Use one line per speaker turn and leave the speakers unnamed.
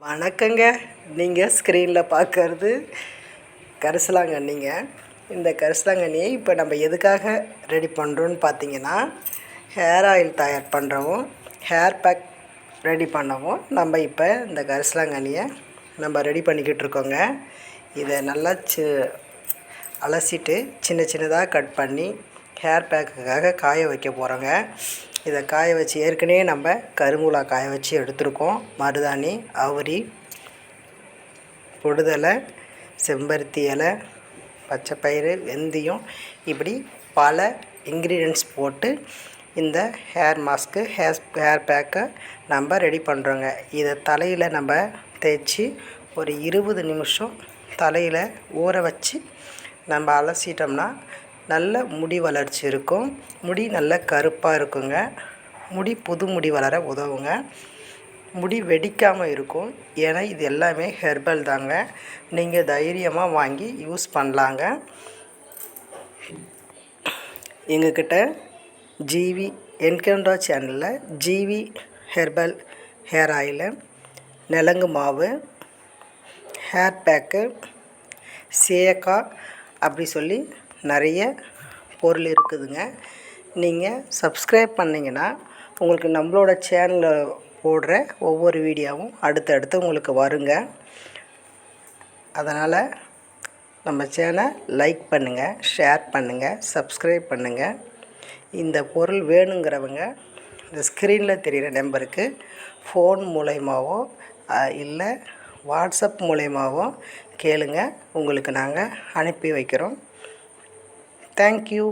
வணக்கங்க. நீங்கள் ஸ்க்ரீனில் பார்க்கறது கரிசலாங்கண்ணிங்க. இந்த கரிசலாங்கண்ணியை இப்போ நம்ம எதுக்காக ரெடி பண்ணுறோன்னு பார்த்தீங்கன்னா, ஹேர் ஆயில் தயார் பண்ணுறவும் ஹேர் பேக் ரெடி பண்ணவும் நம்ம இப்போ இந்த கரிசலாங்கண்ணியை நம்ம ரெடி பண்ணிக்கிட்டு இருக்கோங்க. இதை நல்லா அலசிட்டு சின்ன சின்னதாக கட் பண்ணி ஹேர் பேக்குக்காக காய வைக்க போகிறோங்க. இதை காய வச்சு ஏற்கனவே நம்ம கருமூலா காய வச்சு எடுத்துருக்கோம். மருதாணி, அவுரி, பொடுதலை, செம்பருத்தி இலை, பச்சைப்பயிறு, வெந்தயம், இப்படி பல இன்க்ரீடியன்ட்ஸ் போட்டு இந்த ஹேர் மாஸ்க்கு ஹேர் பேக்கை நம்ம ரெடி பண்ணுறோங்க. இதை தலையில் நம்ம தேய்ச்சி ஒரு 20 நிமிஷம் தலையில் ஊற வச்சு நம்ம அலசிட்டோம்னா நல்ல முடி வளர்ச்சி இருக்கும். முடி நல்ல கருப்பாக இருக்குங்க. புது முடி வளர உதவுங்க. முடி வெடிக்காமல் இருக்கும். ஏன்னா இது எல்லாமே ஹெர்பல் தாங்க. நீங்கள் தைரியமாக வாங்கி யூஸ் பண்ணலாங்க. எங்கக்கிட்ட ஜிவி என்கவுண்டா சேனலில் ஜிவி ஹெர்பல் ஹேர் ஆயிலு, நலங்கு மாவு, ஹேர் பேக்கு, சேக்கா அப்படி சொல்லி நிறைய பொருள் இருக்குதுங்க. நீங்கள் சப்ஸ்கிரைப் பண்ணிங்கன்னா உங்களுக்கு நம்மளோட சேனலில் போடுற ஒவ்வொரு வீடியோவும் அடுத்தடுத்து உங்களுக்கு வருங்க. அதனால் நம்ம சேனலை லைக் பண்ணுங்கள், ஷேர் பண்ணுங்கள், சப்ஸ்கிரைப் பண்ணுங்கள். இந்த பொருள் வேணுங்கிறவங்க இந்த ஸ்க்ரீனில் தெரிகிற நம்பருக்கு ஃபோன் மூலயமாவோ இல்லை வாட்ஸ்அப் மூலயமாவோ கேளுங்க. உங்களுக்கு நாங்கள் அனுப்பி வைக்கிறோம். தேங்க்யூ.